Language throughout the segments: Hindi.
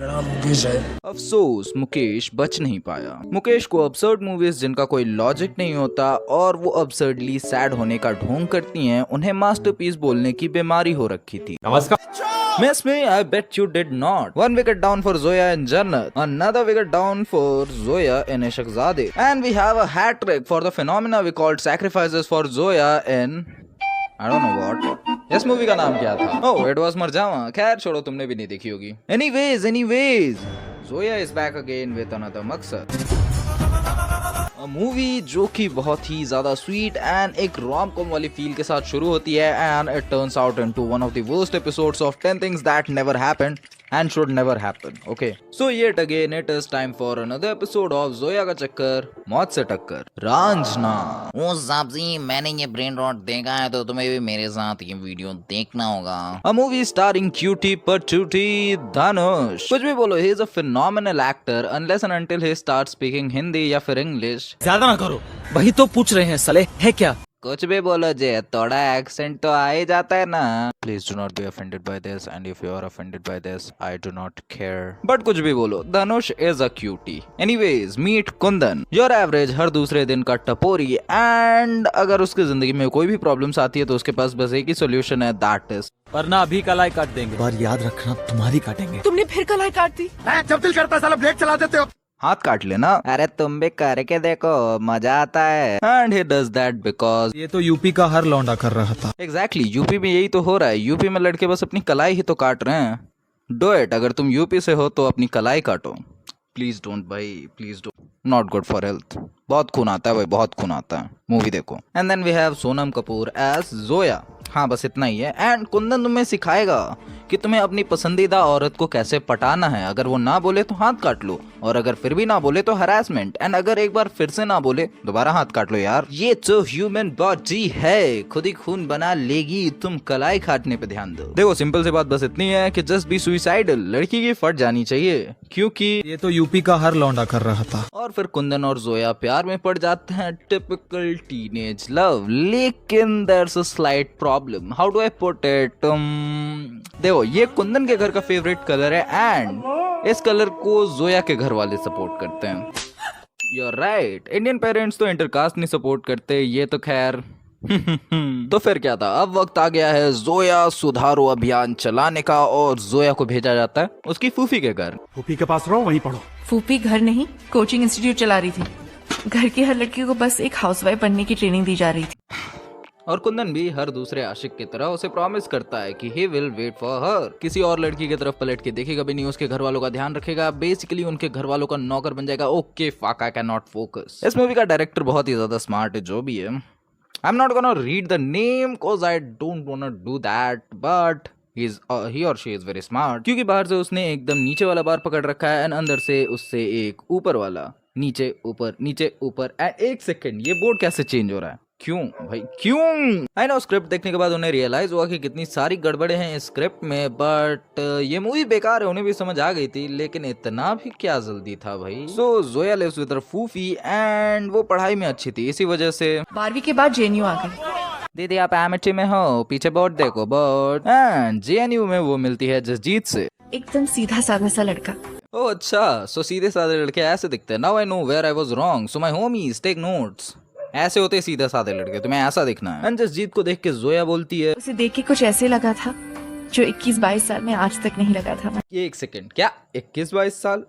मेरा नाम मुकेश है। अफसोस मुकेश बच नहीं पाया। मुकेश को अब्सर्ड मूवीज जिनका कोई लॉजिक नहीं होता और वो अब्सर्डली सैड होने का ढोंग करती हैं, उन्हें मास्टरपीस बोलने की बीमारी हो रखी थी। Miss me, I bet you did not. 1 wicket down for Zoya in Jannat. Another wicket down for Zoya in Ishaqzade. And we have a hat trick for the phenomena we called sacrifices for Zoya in I don't know what. इस मूवी का नाम क्या था? Oh, it was Marjaavaan. खैर छोड़ो, तुमने भी नहीं देखी होगी। Anyways, Zoya is back again with another मकसद। मूवी जो कि बहुत ही ज्यादा स्वीट एंड एक रोम कॉम वाली फील के साथ शुरू होती है and it turns out into one of the worst episodes of 10 things that never happened and should never happen. Okay, so yet again it is time for another episode of Zoya का चक्कर मौत से टक्कर। रांझना। ओ साहब जी, मैंने ये ब्रेन रॉट देखा है तो तुम्हें भी मेरे साथ ये वीडियो देखना होगा। A movie starring cutie patootie Dhanush। कुछ भी बोलो, he is a phenomenal actor unless and until he starts speaking Hindi या फिर English। ज्यादा ना करो, वही तो पूछ रहे हैं साले, है क्या? कुछ भी बोलो जे, थोड़ा एक्सेंट तो आ ही जाता है ना। Please do not be offended by this and if you are offended by this I do not care. But कुछ भी बोलो, Dhanush is a cutie. Anyways, meet Kundan, your average हर दूसरे दिन का टपोरी, एंड अगर उसकी जिंदगी में कोई भी प्रॉब्लम्स आती है तो उसके पास बस एक ही सोल्यूशन है, दैट इज वरना अभी कलाई काट देंगे। बार याद रखना, तुम्हारी काटेंगे। तुमने फिर कलाई काट दी। जब दिल करता है साला ब्लेड चला देते हो। हाथ काट लेना। अरे तुम भी करके देखो, मजा आता है। And he does that because ये तो यूपी का हर लौंडा कर रहा था। एग्जैक्टली, यूपी में यही तो हो रहा है। यूपी में लड़के बस अपनी कलाई ही तो काट रहे हैं। डू इट, अगर तुम यूपी से हो तो अपनी कलाई काटो। प्लीज डोंट भाई, please don't, not good for health. बहुत खून आता है भाई, बहुत खून आता है। मूवी देखो। And then we have Sonam Kapoor as Zoya. हाँ, बस इतना ही है। एंड कुंदन तुम्हें सिखाएगा कि तुम्हें अपनी पसंदीदा औरत को कैसे पटाना है। अगर वो ना बोले तो हाथ काट लो, और अगर फिर भी ना बोले तो हरासमेंट, एंड अगर एक बार फिर से ना बोले दोबारा हाथ काट लो यार। ये तो ह्यूमन बॉडी है, खुद ही खून बना लेगी, तुम कलाई काटने पे ध्यान दो। देखो, सिंपल सी बात बस इतनी है कि जस्ट बी सुइसाइडल। लड़की की फट जानी चाहिए, क्योंकि ये तो यूपी का हर लौंडा कर रहा था। और फिर कुंदन और जोया प्यार में पड़ जाते हैं। Typical teenage love. लेकिन there's a slight problem. How do I put it? देखो, ये कुंदन के घर का फेवरेट कलर है एंड इस कलर को जोया के घर वाले सपोर्ट करते हैं। You're right, इंडियन पेरेंट्स तो इंटरकास्ट नहीं सपोर्ट करते, ये तो खैर तो फिर क्या था? अब वक्त आ गया है जोया सुधारो अभियान चलाने का, और जोया को भेजा जाता है उसकी फूफी के घर। फूफी के पास रहो, वहीं पढ़ो। फूफी घर नहीं, कोचिंग इंस्टीट्यूट चला रही थी। घर की हर लड़की को बस एक हाउसवाइफ बनने की ट्रेनिंग दी जा रही थी। और कुंदन भी हर दूसरे आशिक की तरह उसे प्रॉमिस करता है कि he will wait for her। किसी और लड़की की तरफ पलट के देखेगा भी नहीं, उसके घर वालों का ध्यान रखेगा, बेसिकली उनके घर वालों का नौकर बन जाएगा। Okay fuck, I can not focus. इस मूवी का डायरेक्टर बहुत ही ज्यादा स्मार्ट है, जो भी है। I am not gonna read the name cause I don't wanna do that, but he or she is very smart, क्योंकि बाहर से उसने एकदम नीचे वाला बार पकड़ रखा है एंड अंदर से उससे एक ऊपर वाला। नीचे ऊपर, नीचे ऊपर। एक सेकेंड, ये बोर्ड कैसे चेंज हो रहा है? क्यों भाई, क्यों? आई नो, स्क्रिप्ट देखने के बाद उन्हें रियलाइज हुआ कि कितनी सारी गड़बड़े हैं इस स्क्रिप्ट में, बट ये मूवी बेकार है, उन्हें भी समझ आ गई थी, लेकिन इतना भी क्या जल्दी था भाई। So Zoya lives with her फूफी एंड वो पढ़ाई में अच्छी थी, इसी वजह से 12वीं के बाद जेएनयू आ गई। दीदी आप एमिटी में हो, पीछे बोर्ड देखो, बोर्ड। एंड जेएनयू में वो मिलती है जसजीत से। एकदम सीधा साधा सा लड़का। ओह अच्छा, सो सीधे साधे लड़के ऐसे दिखते हैं। Now I know where I was wrong, so my homies take notes. ऐसे होते सीधे साधे लड़के, तुम्हें ऐसा दिखना है। जसजीत को देख के जोया बोलती है, उसे देख के कुछ ऐसे लगा था जो 21-22 साल में आज तक नहीं लगा था। ये एक सेकंड, क्या 21-22 साल?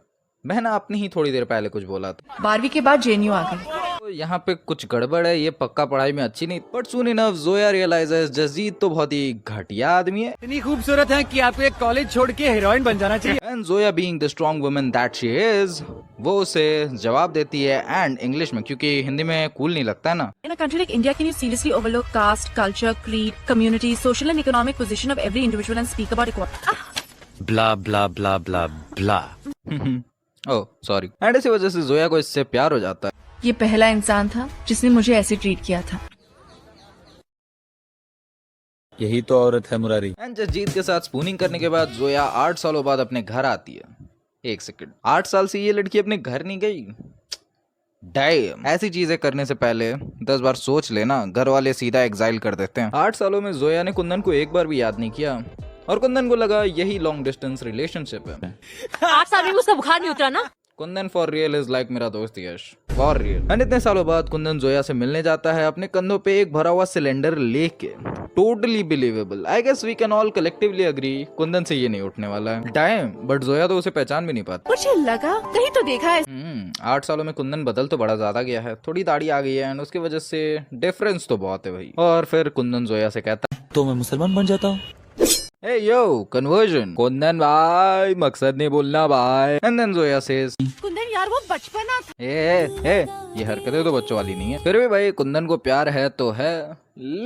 बहना, आपने ही थोड़ी देर पहले कुछ बोला था। 12वीं के बाद जेएनयू आ गई। तो यहाँ पे कुछ गड़बड़ है, ये पक्का पढ़ाई में अच्छी नहीं। But soon enough Zoya realises Jasjeet तो बहुत ही घटिया आदमी है। इतनी खूबसूरत है कि आपको एक कॉलेज छोड़ के हीरोइन बन जाना चाहिए। And Zoya being the strong woman that she is, वो उसे जवाब देती है एंड इंग्लिश में, क्योंकि हिंदी में कूल नहीं लगता है ना। In a country like India, can you seriously overlook caste, culture, creed, community, social and economic position of every individual and speak about equality? Blah blah blah blah blah. Oh sorry. And इसी वजह से जोया को इससे प्यार हो जाता है। ये पहला इंसान था जिसने मुझे ऐसे ट्रीट किया था। यही तो औरत है मुरारी। एंड जसजीत के साथ स्पूनिंग करने के बाद जोया 8 सालों बाद अपने घर आती है। एक सेकंड, 8 साल से ये लड़की अपने घर नहीं गई? डैम, ऐसी चीजें करने से पहले 10 बार सोच लेना, घर वाले सीधा एग्जाइल कर देते हैं। 8 सालों में जोया ने कुंदन को एक बार भी याद नहीं किया। और कुंदन को लगा यही लॉन्ग डिस्टेंस रिलेशनशिप है। 8 साल में भी उसका बुखार नहीं उतरा ना। Kundan for real is like मेरा दोस्त यश, फॉर रियल। इतने सालों बाद कुंदन जोया से मिलने जाता है अपने कंधों पे एक भरा हुआ सिलेंडर लेके। Totally believable. I guess we can all collectively agree Kundan से ये नहीं उठने वाला है। टाइम, बट जोया तो उसे पहचान भी नहीं पाती। मुझे लगा कहीं तो देखा है। 8 सालों में कुंदन बदल तो बड़ा ज्यादा गया है, थोड़ी दाढ़ी आ गई है एंड उसकी वजह से डिफरेंस तो बहुत है भाई। और फिर कुंदन जोया से कहता है तो मैं मुसलमान बन जाता हूँ। Hey yo, conversion. कुंदन भाई, मकसद नहीं बोलना भाई। And then Zoya says, Kundan यार वो बचपना था। ये हरकतें तो बच्चों वाली नहीं है। फिर भी भाई कुंदन को प्यार है तो है,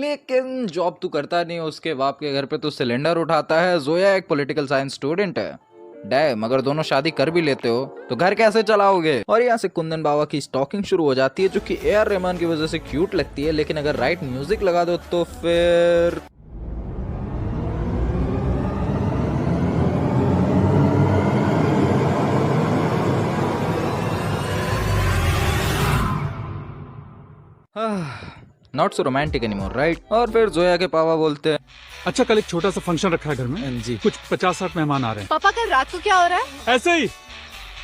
लेकिन जॉब तू करता नहीं, उसके बाप के घर पे तू सिलेंडर उठाता है। जोया एक पॉलिटिकल साइंस स्टूडेंट है। डैम, अगर दोनों शादी कर भी लेते हो तो घर कैसे चलाओगे? और यहाँ से कुंदन बाबा की स्टॉकिंग शुरू हो जाती है, जो कि AR रहमान की वजह से क्यूट लगती है, लेकिन अगर राइट म्यूजिक लगा दो तो फिर not so romantic anymore, right? और फिर जोया के पापा बोलते हैं अच्छा, कल एक छोटा सा फंक्शन रखा है घर में जी, कुछ 50-60 मेहमान आ रहे हैं। पापा कल रात को क्या हो रहा है? ऐसे ही,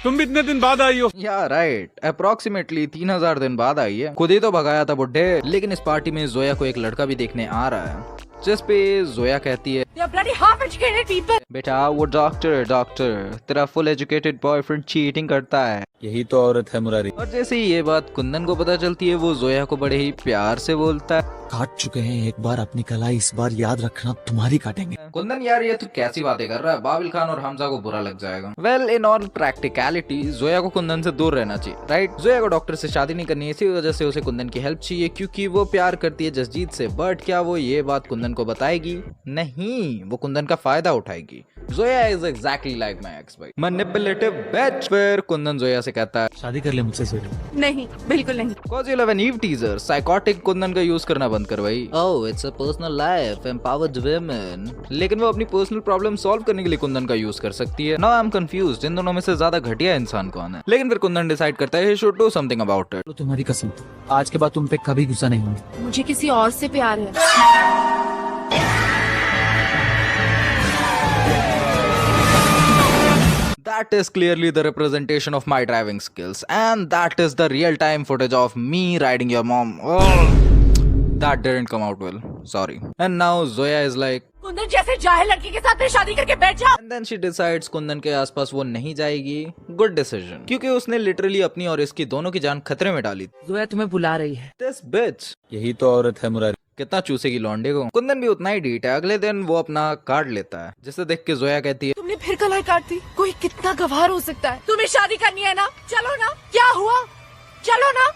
तुम भी इतने दिन बाद आई हो। या राइट, अप्रोक्सीमेटली 3000 दिन बाद आई है। खुद ही तो भगाया था बुड्ढे। लेकिन इस पार्टी में जोया को एक लड़का भी देखने आ रहा है, जिस पे जोया कहती है You're bloody half educated people. बेटा वो डॉक्टर तेरा फुल एजुकेटेड बॉयफ्रेंड चीटिंग करता है। यही तो औरत है मुरारी। और जैसे ही ये बात कुंदन को पता चलती है, वो जोया को बड़े ही प्यार से बोलता है काट चुके हैं एक बार अपनी कलाई, इस बार याद रखना तुम्हारी काटेंगे। कुंदन यार ये तू कैसी बातें कर रहा है? बाबिल खान और हमजा को बुरा लग जाएगा। Well in all practicality Zoya को कुंदन से दूर रहना चाहिए, राइट? जोया को डॉक्टर से शादी नहीं करनी है, इसी वजह से उसे कुंदन की हेल्प चाहिए, क्योंकि वो प्यार करती है जसजीत से। बट क्या वो ये बात कुंदन को बताएगी? नहीं, वो कुंदन का फायदा उठाएगी। Zoya is exactly like my ex भाई, मैनिपुलेटिव बिच। फिर कुंदन जोया से कहता है शादी कर ले मुझसे स्वीट। नहीं, बिल्कुल नहीं। Cause you love an Eve teaser, psychotic Kundan का यूज करना बंद कर भाई। Oh, it's a personal life, empowered women। लेकिन वो अपनी पर्सनल प्रॉब्लम सॉल्व करने के लिए कुंदन का यूज कर सकती है। Now I'm confused, इन दोनों में से ज्यादा घटिया इंसान कौन है? लेकिन फिर कुंदन डिसाइड करता है he should do something about it। तो तुम्हारी कसम, आज के बाद तुम पे कभी गुस्सा नहीं होंगे। मुझे किसी और से प्यार है। That is clearly the representation of my driving skills, and that is the real-time footage of me riding your mom. Oh, that didn't come out well. Sorry. And now Zoya is like, Kundan जैसे जाहिल लड़की के साथ फिर शादी करके बैठ जा। and then she decides Kundan के आसपास वो नहीं जाएगी। Good decision, क्योंकि उसने लिटरली अपनी और इसकी दोनों की जान खतरे में डाली। जोया तुम्हें बुला रही है। This bitch, यही तो औरत है मुरारी। कितना चूसेगी लौंडे को। कुंदन भी उतना ही डीट है। अगले दिन वो अपना कार्ड लेता है, जिसे देख के जोया कहती है तुमने फिर कलाई काट दी। कोई कितना गवार हो सकता है? तुम्हें शादी करनी है ना? चलो ना। क्या हुआ? चलो ना।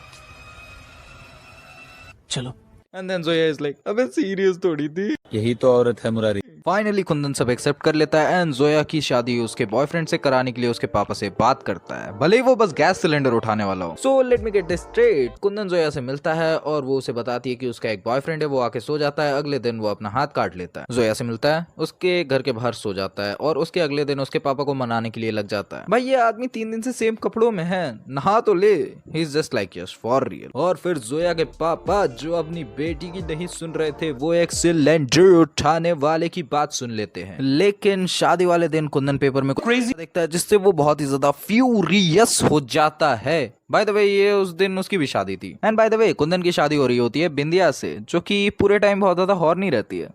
चलो। And then Zoya is like, अबे सीरियस थोड़ी थी। यही तो औरत है मुरारी। फाइनली कुंदन सब एक्सेप्ट कर लेता है एंड जोया की शादी उसके बॉयफ्रेंड से कराने के लिए उसके पापा से बात करता है, भले ही वो बस गैस सिलेंडर उठाने वाला हो। So let me get this straight, Kundan Zoya से मिलता है और वो उसे बताती है कि उसका एक बॉयफ्रेंड है। वो आके सो जाता है। अगले दिन वो अपना हाथ काट लेता है। जोया से मिलता है, उसके घर के बाहर सो जाता है और उसके अगले दिन उसके पापा को मनाने के लिए लग जाता है। भाई ये आदमी 3 दिन से सेम कपड़ों में है, नहा तो ले। He is just like yes, for real. और फिर जोया के पापा जो अपनी बेटी की नहीं सुन रहे थे, वो एक सिलेंडर उठाने वाले की बात सुन लेते हैं। लेकिन शादी वाले दिन कुंदन पेपर में क्रेजी देखता है, जिससे वो बहुत ही ज्यादा फ्यूरियस हो जाता है। बाय द वे ये उस दिन उसकी भी शादी थी। And by the way Kundan की शादी हो रही होती है बिंदिया से, जो कि पूरे टाइम बहुत ज्यादा हॉर नहीं रहती है।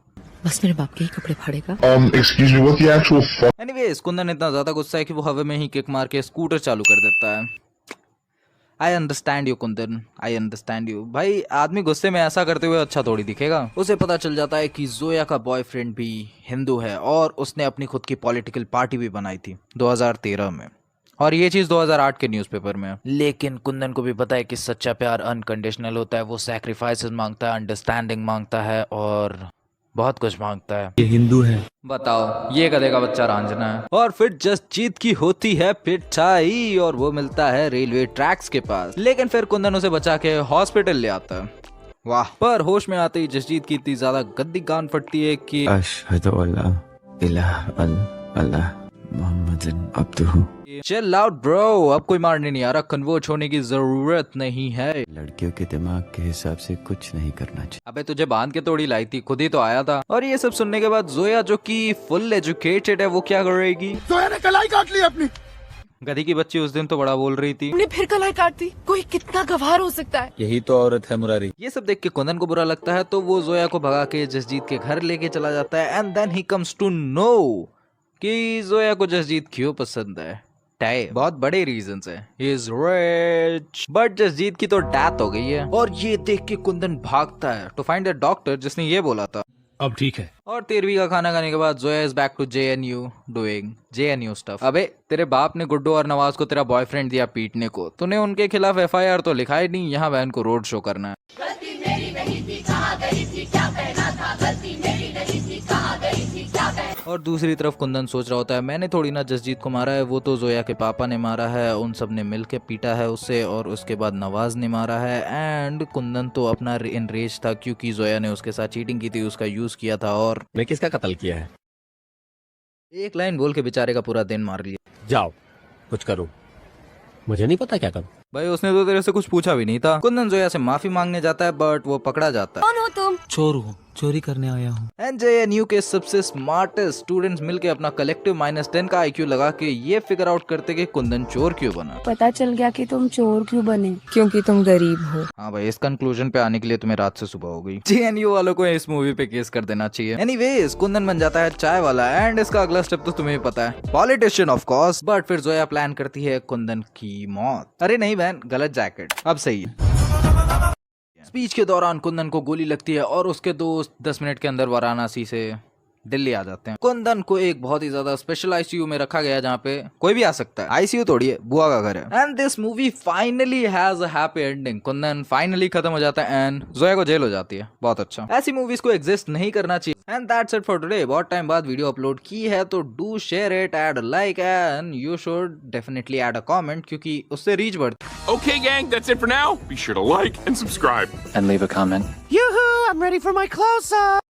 बस मेरे बाप के ही कपड़े फाड़ेगा। Excuse me, what the actual fuck? Anyways Kundan इतना ज्यादा गुस्सा है कि वो हवा में ही किक मार के स्कूटर चालू कर देता है। I understand you Kundan, I understand you. भाई आदमी गुस्से में ऐसा करते हुए अच्छा थोड़ी दिखेगा। उसे पता चल जाता है कि जोया का बॉयफ्रेंड भी हिंदू है और उसने अपनी खुद की पॉलिटिकल पार्टी भी बनाई थी 2013 में, और ये चीज 2008 के न्यूज़पेपर में। लेकिन कुंदन को भी पता है कि सच्चा प्यार अनकंडीशनल होता है। वो सैक्रिफाइसेस मांगता है, अंडरस्टैंडिंग मांगता है और बहुत कुछ मांगता है। ये हिंदू है। बताओ, ये गधे का बच्चा रांझना है। और फिर जसजीत की होती है पिटाई और वो मिलता है रेलवे ट्रैक्स के पास। लेकिन फिर कुंदन उसे बचा के हॉस्पिटल ले आता है। वाह। पर होश में आते ही जसजीत की इतनी ज्यादा गद्दी कान फटती है कि अशहदु अल्ला इलाहा इल्लल्लाह मोहम्मदन अब्दुहु। चिल आउट ब्रो, अब कोई मारने नहीं आ रहा, कन्वर्ट होने की जरूरत नहीं है। लड़कियों के दिमाग के हिसाब से कुछ नहीं करना चाहिए। अबे तुझे बांध के तोड़ी लाई थी, खुद ही तो आया था। और ये सब सुनने के बाद जोया जो कि फुल एजुकेटेड है, वो क्या करेगी? जोया ने कलाई काट ली अपनी। गधी की बच्ची उस दिन तो बड़ा बोल रही थी। तुमने फिर कलाई काट दी, कोई कितना गवार हो सकता है। यही तो औरत है मुरारी। ये सब देख के कुंदन को बुरा लगता है, तो वो जोया को भगा के जसजीत के घर लेके चला जाता है। And then he comes to know कि जोया को जसजीत क्यों पसंद है। बहुत बड़े रीजंस है। He is rich, but Jasjeet की तो डेथ हो गई है। और ये देख के कुंदन भागता है टू फाइंड द डॉक्टर जिसने ये बोला था। अब ठीक है। और 13वीं का खाना खाने के बाद Zoya is back to JNU doing JNU stuff. अबे तेरे बाप ने गुड्डू और नवाज को तेरा बॉयफ्रेंड दिया पीटने को, तूने उनके खिलाफ FIR तो लिखा ही नहीं, यहाँ बहन को रोड शो करना है। और दूसरी तरफ कुंदन सोच रहा होता है मैंने थोड़ी ना जसजीत को मारा है, वो तो जोया के पापा ने मारा है, उन सब ने मिलके पीटा है उसे, और उसके बाद नवाज ने मारा है। एंड कुंदन तो अपना एनरेज था क्योंकि जोया ने उसके साथ चीटिंग की थी, उसका यूज किया था। और मैं किसका कत्ल किया है? एक लाइन बोल के बेचारे का पूरा दिन मार लिया। जाओ कुछ करो, मुझे नहीं पता क्या करूं। भाई उसने तो तेरे से कुछ पूछा भी नहीं था। कुंदन जोया से माफी मांगने जाता है बट वो पकड़ा जाता है। कौन हो तुम? चोर हूँ, चोरी करने आया हूँ। एंड JNU के सबसे स्मार्टेस्ट स्टूडेंट्स मिलके अपना कलेक्टिव -10 का IQ लगा के ये फिगर आउट करते कि कुंदन चोर क्यों बना। पता चल गया कि तुम चोर क्यों बने, क्योंकि तुम गरीब हो। हाँ भाई, इस कंक्लूजन पे आने के लिए तुम्हें रात से सुबह हो गई। JNU वालों को इस मूवी पे केस कर देना चाहिए। एनीवेज कुंदन बन जाता है चाय वाला। एंड इसका अगला स्टेप तो तुम्हें पता है, पॉलिटिशियन ऑफ कोर्स। बट फिर जोया प्लान करती है कुंदन की मौत। अरे नहीं बहन, गलत जैकेट। अब सही है। स्पीच के दौरान कुंदन को गोली लगती है और उसके दोस्त 10 मिनट के अंदर वाराणसी से दिल्ली आ जाते हैं। कुंदन को एक बहुत ही ज्यादा स्पेशल ICU में रखा गया जहाँ पे कोई भी आ सकता है। ICU थोड़ी है, बुआ का घर है। And this movie finally has a happy ending. Kundan finally खत्म हो जाता है एंड जोया को जेल हो जाती है। बहुत अच्छा, ऐसी मूवीज को एग्जिस्ट नहीं करना चाहिए। And that's it for today. बहुत टाइम बाद वीडियो अपलोड की है तो do share it, add a like and you should definitely add a comment क्योंकि उससे रीच बढ़ती है। Okay, gang, that's it for now. Be sure to like and subscribe. And leave a comment. Yoo-hoo! I'm ready for my close-up.